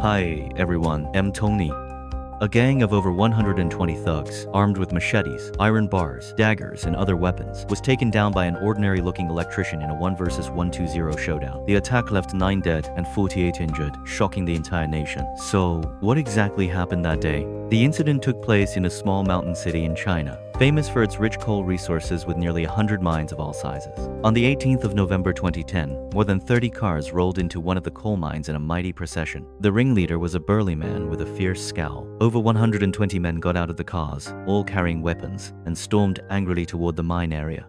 Hi everyone, I'm Tony. A gang of over 120 thugs, armed with machetes, iron bars, daggers, and other weapons, was taken down by an ordinary-looking electrician in a 1 versus 120 showdown. The attack left 9 dead and 48 injured, shocking the entire nation. So, what exactly happened that day? The incident took place in a small mountain city in China, famous for its rich coal resources with nearly 100 mines of all sizes. On the 18th of November 2010, more than 30 cars rolled into one of the coal mines in a mighty procession. The ringleader was a burly man with a fierce scowl. Over 120 men got out of the cars, all carrying weapons, and stormed angrily toward the mine area.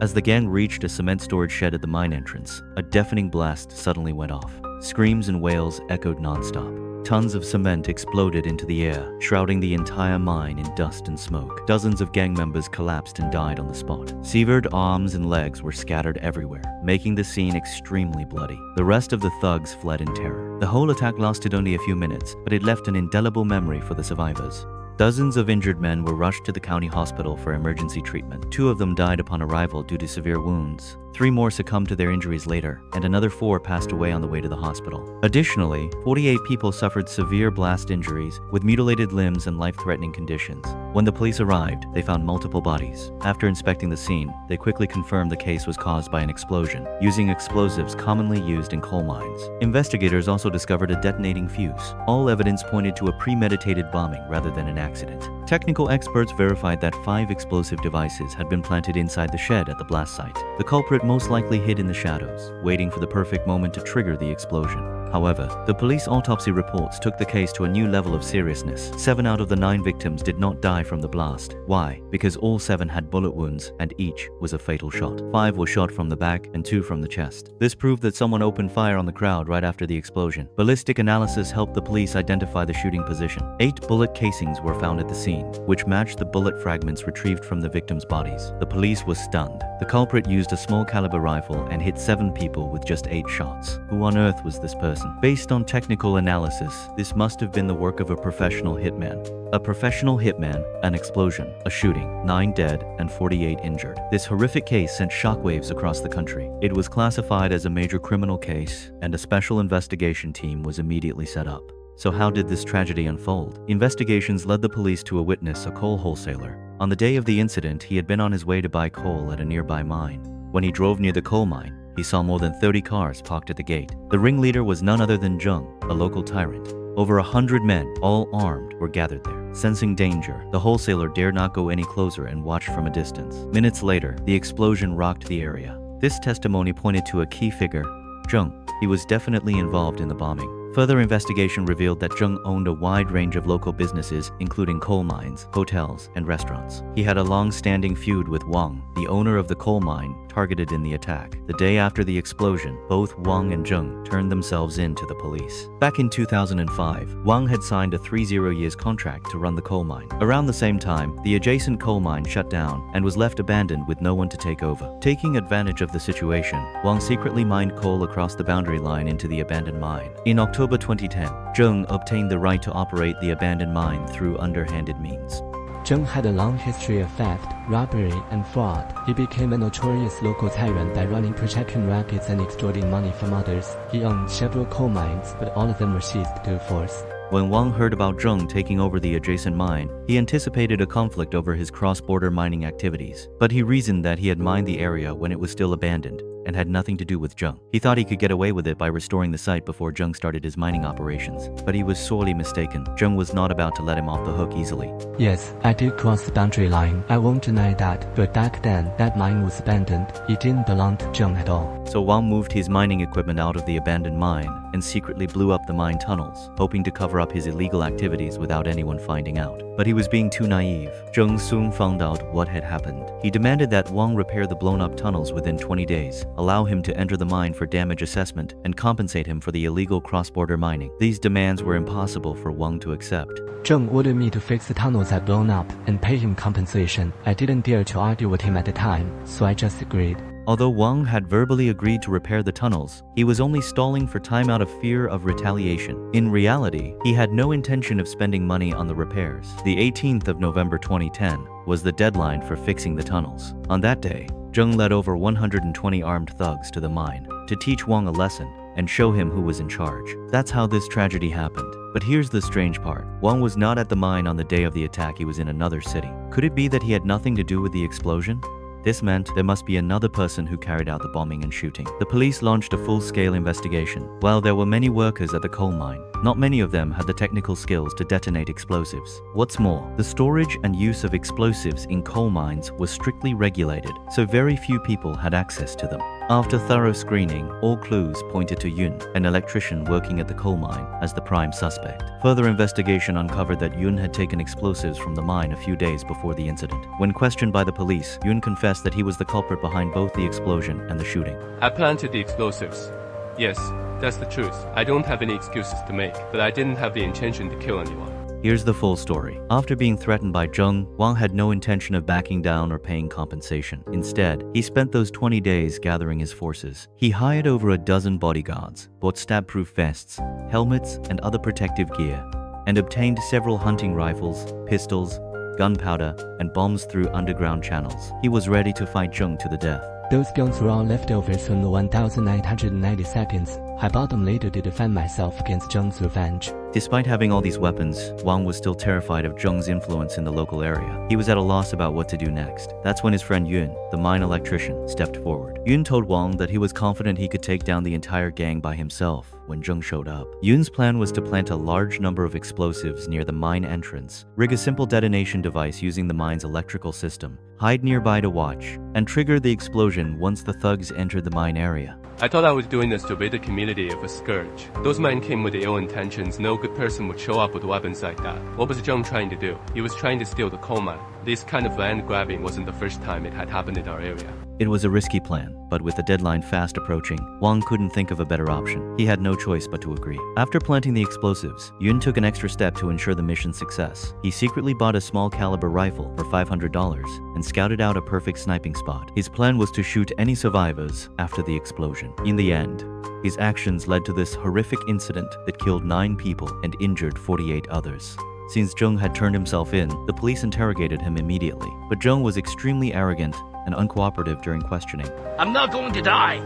As the gang reached a cement storage shed at the mine entrance, a deafening blast suddenly went off. Screams and wails echoed nonstop. Tons of cement exploded into the air, shrouding the entire mine in dust and smoke. Dozens of gang members collapsed and died on the spot. Severed arms and legs were scattered everywhere, making the scene extremely bloody. The rest of the thugs fled in terror. The whole attack lasted only a few minutes, but it left an indelible memory for the survivors. Dozens of injured men were rushed to the county hospital for emergency treatment. 2 of them died upon arrival due to severe wounds. 3 more succumbed to their injuries later, and another 4 passed away on the way to the hospital. Additionally, 48 people suffered severe blast injuries with mutilated limbs and life-threatening conditions. When the police arrived, they found multiple bodies. After inspecting the scene, they quickly confirmed the case was caused by an explosion, using explosives commonly used in coal mines. Investigators also discovered a detonating fuse. All evidence pointed to a premeditated bombing rather than an accident. Technical experts verified that 5 explosive devices had been planted inside the shed at the blast site. The culprit most likely hid in the shadows, waiting for the perfect moment to trigger the explosion. However, the police autopsy reports took the case to a new level of seriousness. 7 out of the 9 victims did not die from the blast. Why? Because all 7 had bullet wounds and each was a fatal shot. 5 were shot from the back and 2 from the chest. This proved that someone opened fire on the crowd right after the explosion. Ballistic analysis helped the police identify the shooting position. 8 bullet casings were found at the scene, which matched the bullet fragments retrieved from the victims' bodies. The police was stunned. The culprit used a small caliber rifle and hit 7 people with just 8 shots. Who on earth was this person? Based on technical analysis, this must have been the work of a professional hitman. A professional hitman, an explosion, a shooting, 9 dead and 48 injured. This horrific case sent shockwaves across the country. It was classified as a major criminal case, and a special investigation team was immediately set up. So how did this tragedy unfold? Investigations led the police to a witness, a coal wholesaler. On the day of the incident, he had been on his way to buy coal at a nearby mine. When he drove near the coal mine, he saw more than 30 cars parked at the gate. The ringleader was none other than Zheng, a local tyrant. Over 100 men, all armed, were gathered there. Sensing danger, the wholesaler dared not go any closer and watched from a distance. Minutes later, the explosion rocked the area. This testimony pointed to a key figure, Zheng. He was definitely involved in the bombing. Further investigation revealed that Zheng owned a wide range of local businesses, including coal mines, hotels, and restaurants. He had a long-standing feud with Wang, the owner of the coal mine targeted in the attack. The day after the explosion, both Wang and Zheng turned themselves in to the police. Back in 2005, Wang had signed a 30-year contract to run the coal mine. Around the same time, the adjacent coal mine shut down and was left abandoned with no one to take over. Taking advantage of the situation, Wang secretly mined coal across the boundary line into the abandoned mine. In October 2010, Zheng obtained the right to operate the abandoned mine through underhanded means. Zheng had a long history of theft, robbery, and fraud. He became a notorious local tyrant by running projection rackets and extorting money from others. He owned several coal mines, but all of them were seized to force. When Wang heard about Zheng taking over the adjacent mine, he anticipated a conflict over his cross-border mining activities. But he reasoned that he had mined the area when it was still abandoned and had nothing to do with Zheng. He thought he could get away with it by restoring the site before Zheng started his mining operations. But he was sorely mistaken. Zheng was not about to let him off the hook easily. Yes, I did cross the boundary line. I won't deny that. But back then, that mine was abandoned. It didn't belong to Zheng at all. So Wang moved his mining equipment out of the abandoned mine and secretly blew up the mine tunnels, hoping to cover up his illegal activities without anyone finding out. But he was being too naive. Zheng soon found out what had happened. He demanded that Wang repair the blown-up tunnels within 20 days, allow him to enter the mine for damage assessment, and compensate him for the illegal cross-border mining. These demands were impossible for Wang to accept. Zheng ordered me to fix the tunnels I'd blown up and pay him compensation. I didn't dare to argue with him at the time, so I just agreed. Although Wang had verbally agreed to repair the tunnels, he was only stalling for time out of fear of retaliation. In reality, he had no intention of spending money on the repairs. The 18th of November 2010 was the deadline for fixing the tunnels. On that day, Zheng led over 120 armed thugs to the mine to teach Wang a lesson and show him who was in charge. That's how this tragedy happened. But here's the strange part. Wang was not at the mine on the day of the attack, he was in another city. Could it be that he had nothing to do with the explosion? This meant there must be another person who carried out the bombing and shooting. The police launched a full-scale investigation. While there were many workers at the coal mine, not many of them had the technical skills to detonate explosives. What's more, the storage and use of explosives in coal mines was strictly regulated, so very few people had access to them. After thorough screening, all clues pointed to Yun, an electrician working at the coal mine, as the prime suspect. Further investigation uncovered that Yun had taken explosives from the mine a few days before the incident. When questioned by the police, Yun confessed that he was the culprit behind both the explosion and the shooting. I planted the explosives. Yes, that's the truth. I don't have any excuses to make, but I didn't have the intention to kill anyone. Here's the full story. After being threatened by Zheng, Wang had no intention of backing down or paying compensation. Instead, he spent those 20 days gathering his forces. He hired over a dozen bodyguards, bought stab-proof vests, helmets, and other protective gear, and obtained several hunting rifles, pistols, gunpowder, and bombs through underground channels. He was ready to fight Zheng to the death. Those guns were all leftovers from the 1990 seconds. I bought them later to defend myself against Zheng's revenge. Despite having all these weapons, Wang was still terrified of Zheng's influence in the local area. He was at a loss about what to do next. That's when his friend Yun, the mine electrician, stepped forward. Yun told Wang that he was confident he could take down the entire gang by himself when Zheng showed up. Yun's plan was to plant a large number of explosives near the mine entrance, rig a simple detonation device using the mine's electrical system, hide nearby to watch, and trigger the explosion once the thugs entered the mine area. I thought I was doing this to rid the community of a scourge. Those men came with ill intentions. No good person would show up with weapons like that. What was Zheng trying to do? He was trying to steal the coal mine. This kind of land grabbing wasn't the first time it had happened in our area. It was a risky plan, but with the deadline fast approaching, Wang couldn't think of a better option. He had no choice but to agree. After planting the explosives, Yun took an extra step to ensure the mission's success. He secretly bought a small caliber rifle for $500 and scouted out a perfect sniping spot. His plan was to shoot any survivors after the explosion. In the end, his actions led to this horrific incident that killed 9 people and injured 48 others. Since Zheng had turned himself in, the police interrogated him immediately. But Zheng was extremely arrogant and uncooperative during questioning. I'm not going to die.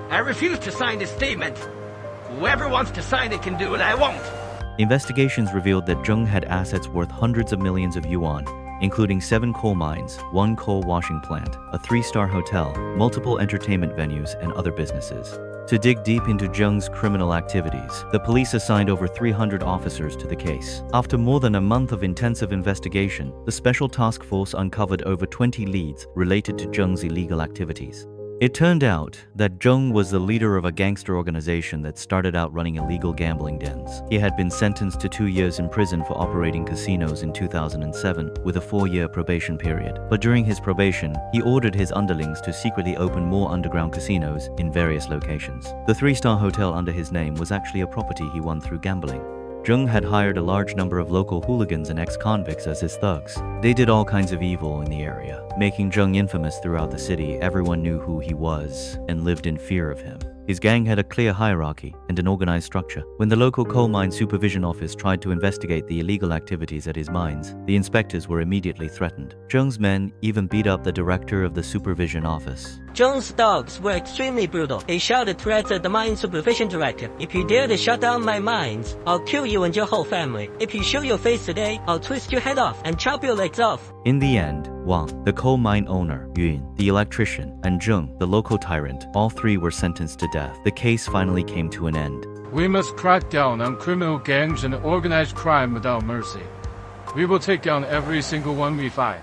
I refuse to sign this statement. Whoever wants to sign it can do it, I won't. Investigations revealed that Zheng had assets worth hundreds of millions of yuan, including 7 coal mines, 1 coal washing plant, a 3-star hotel, multiple entertainment venues, and other businesses. To dig deep into Zheng's criminal activities, the police assigned over 300 officers to the case. After more than a month of intensive investigation, the Special Task Force uncovered over 20 leads related to Zheng's illegal activities. It turned out that Zheng was the leader of a gangster organization that started out running illegal gambling dens. He had been sentenced to 2 years in prison for operating casinos in 2007 with a 4-year probation period. But during his probation, he ordered his underlings to secretly open more underground casinos in various locations. The 3-star hotel under his name was actually a property he won through gambling. Zheng had hired a large number of local hooligans and ex-convicts as his thugs. They did all kinds of evil in the area, making Zheng infamous throughout the city. Everyone knew who he was and lived in fear of him. His gang had a clear hierarchy and an organized structure. When the local coal mine supervision office tried to investigate the illegal activities at his mines, the inspectors were immediately threatened. Zheng's men even beat up the director of the supervision office. Zheng's dogs were extremely brutal. They shouted threats at the mine supervision director. If you dare to shut down my mines, I'll kill you and your whole family. If you show your face today, I'll twist your head off and chop your legs off. In the end, Wang, the coal mine owner, Yun, the electrician, and Zheng, the local tyrant, all 3 were sentenced to death. The case finally came to an end. We must crack down on criminal gangs and organized crime without mercy. We will take down every single one we find.